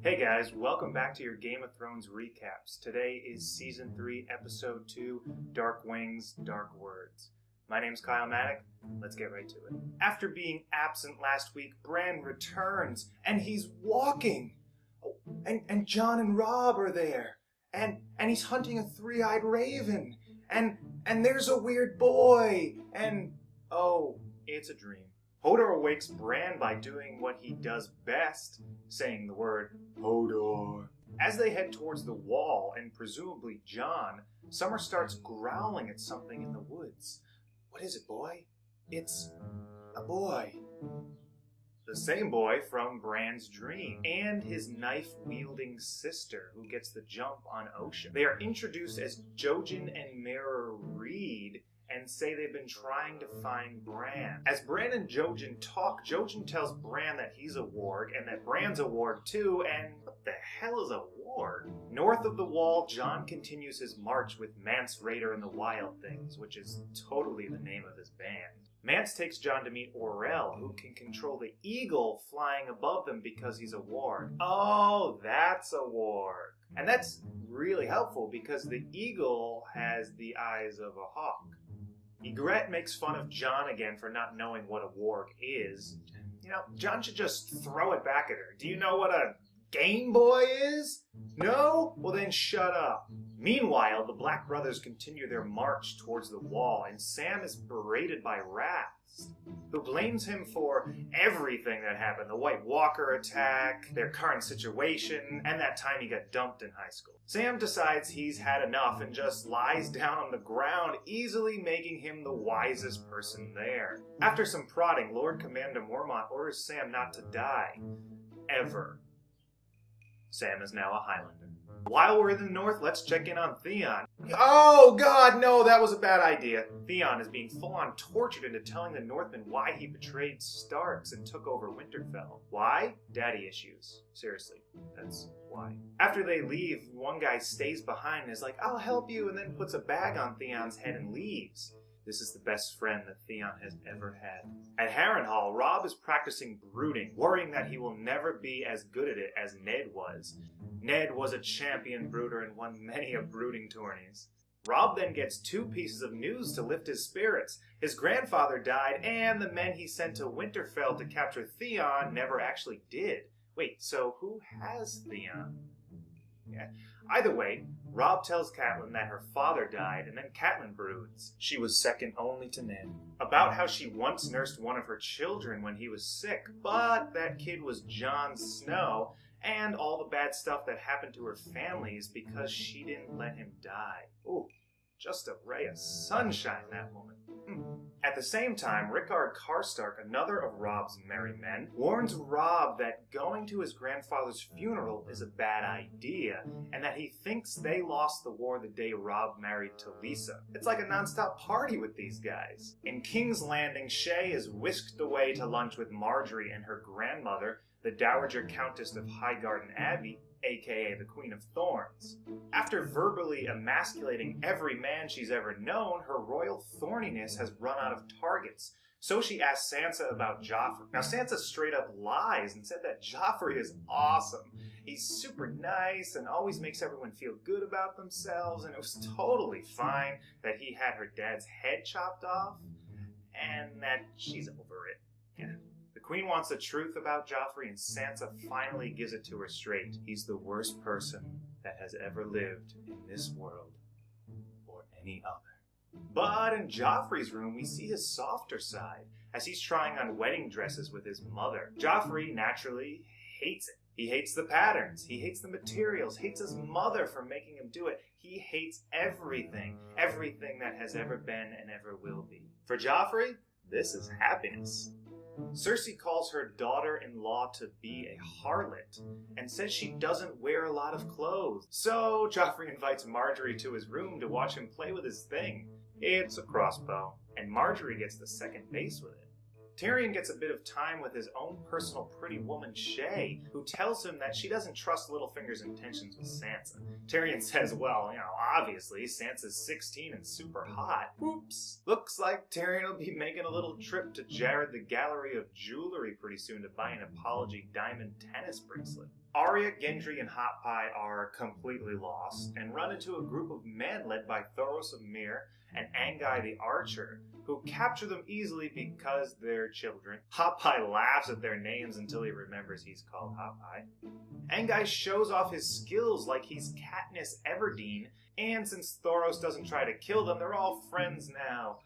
Hey guys, welcome back to your Game of Thrones recaps. Today is Season 3, Episode 2, Dark Wings, Dark Words. My name's Kyle Maddock. Let's get right to it. After being absent last week, Bran returns, and he's walking! Oh, and Jon and Robb are there. And he's hunting a three-eyed raven. And there's a weird boy. And, oh, it's a dream. Hodor awakes Bran by doing what he does best, saying the word Hodor. As they head towards the wall, and presumably Jon, Summer starts growling at something in the woods. What is it, boy? It's a boy. The same boy from Bran's dream, and his knife-wielding sister, who gets the jump on Ocean. They are introduced as Jojen and Meera and say they've been trying to find Bran. As Bran and Jojen talk, Jojen tells Bran that he's a warg and that Bran's a warg too, and what the hell is a warg? North of the wall, Jon continues his march with Mance Rayder and the Wild Things, which is totally the name of his band. Mance takes Jon to meet Orell, who can control the eagle flying above them because he's a warg. Oh, that's a warg. And that's really helpful because the eagle has the eyes of a hawk. Ygritte makes fun of Jon again for not knowing what a warg is. You know, Jon should just throw it back at her. Do you know what a Game Boy is? No? Well then shut up. Meanwhile, the Black Brothers continue their march towards the wall, and Sam is berated by Rast, who blames him for everything that happened. The White Walker attack, their current situation, and that time he got dumped in high school. Sam decides he's had enough and just lies down on the ground, easily making him the wisest person there. After some prodding, Lord Commander Mormont orders Sam not to die. Ever. Sam is now a Highlander. While we're in the north, let's check in on Theon. Oh god, no, that was a bad idea. Theon is being full-on tortured into telling the Northmen why he betrayed Starks and took over Winterfell. Why? Daddy issues. Seriously, that's why. After they leave, one guy stays behind and is like, I'll help you, and then puts a bag on Theon's head and leaves. This is the best friend that Theon has ever had. At Harrenhal, Robb is practicing brooding, worrying that he will never be as good at it as Ned was. Ned was a champion brooder and won many of brooding tourneys. Robb then gets two pieces of news to lift his spirits. His grandfather died, and the men he sent to Winterfell to capture Theon never actually did. Wait, so who has Theon? Yeah. Either way, Robb tells Catelyn that her father died, and then Catelyn broods. She was second only to Ned. About how she once nursed one of her children when he was sick, but that kid was Jon Snow, and all the bad stuff that happened to her family is because she didn't let him die. Ooh, just a ray of sunshine, that woman. At the same time, Rickard Karstark, another of Robb's merry men, warns Robb that going to his grandfather's funeral is a bad idea, and that he thinks they lost the war the day Robb married Talisa. It's like a non-stop party with these guys. In King's Landing, Shae is whisked away to lunch with Marjorie and her grandmother, the Dowager Countess of Highgarden Abbey, aka the Queen of Thorns. After verbally emasculating every man she's ever known, her royal thorniness has run out of targets. So she asks Sansa about Joffrey. Now Sansa straight up lies and said that Joffrey is awesome. He's super nice and always makes everyone feel good about themselves, and it was totally fine that he had her dad's head chopped off, and that she's over it. Yeah. The Queen wants the truth about Joffrey, and Sansa finally gives it to her straight. He's the worst person that has ever lived in this world, or any other. But in Joffrey's room, we see his softer side, as he's trying on wedding dresses with his mother. Joffrey, naturally, hates it. He hates the patterns, he hates the materials, hates his mother for making him do it. He hates everything that has ever been and ever will be. For Joffrey, this is happiness. Cersei calls her daughter-in-law to be a harlot and says she doesn't wear a lot of clothes. So Joffrey invites Marjorie to his room to watch him play with his thing. It's a crossbow, and Marjorie gets the second base with it. Tyrion gets a bit of time with his own personal pretty woman, Shae, who tells him that she doesn't trust Littlefinger's intentions with Sansa. Tyrion says, well, obviously, Sansa's 16 and super hot. Oops. Looks like Tyrion will be making a little trip to Jared the Gallery of Jewelry pretty soon to buy an apology diamond tennis bracelet. Aria, Gendry, and Hot Pie are completely lost and run into a group of men led by Thoros of Myr and Angai the Archer, who capture them easily because they're children. Hot Pie laughs at their names until he remembers he's called Hot Pie. Angai shows off his skills like he's Katniss Everdeen, and since Thoros doesn't try to kill them, they're all friends now.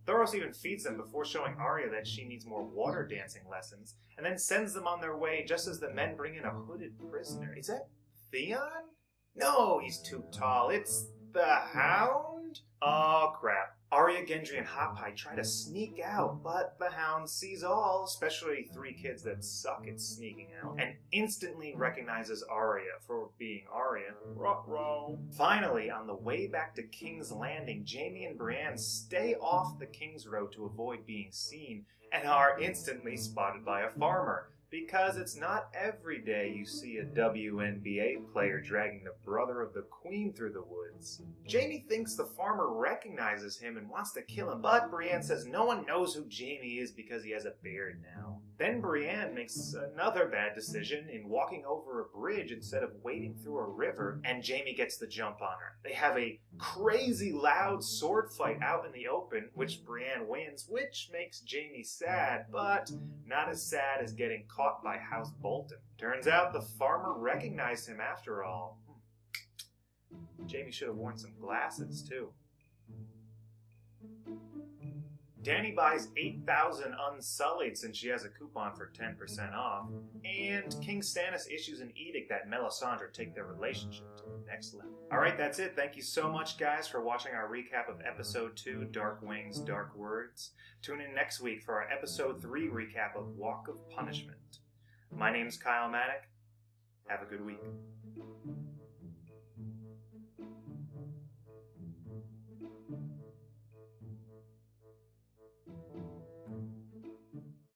Thoros even feeds them before showing Aria that she needs more water dancing lessons, and then sends them on their way just as the men bring in a hooded prisoner. Is that Theon? No, he's too tall. It's the Hound? Oh, crap. Aria, Gendry, and Hot Pie try to sneak out, but the Hound sees all, especially 3 kids that suck at sneaking out, and instantly recognizes Aria for being Aria. Ruh-roh. Finally, on the way back to King's Landing, Jaime and Brienne stay off the King's Road to avoid being seen, and are instantly spotted by a farmer, because it's not every day you see a WNBA player dragging the brother of the Queen through the woods. Jaime thinks the farmer recognizes him and wants to kill him, but Brienne says no one knows who Jaime is because he has a beard now. Then Brienne makes another bad decision in walking over a bridge instead of wading through a river, and Jaime gets the jump on her. They have a crazy loud sword fight out in the open, which Brienne wins, which makes Jaime sad, but not as sad as getting caught by House Bolton. Turns out the farmer recognized him after all. Jaime should have worn some glasses, too. Dany buys 8,000 Unsullied since she has a coupon for 10% off, and King Stannis issues an edict that Melisandre take their relationship to the next level. Alright, that's it. Thank you so much, guys, for watching our recap of Episode 2, Dark Wings, Dark Words. Tune in next week for our Episode 3 recap of Walk of Punishment. My name's Kyle Maddock. Have a good week.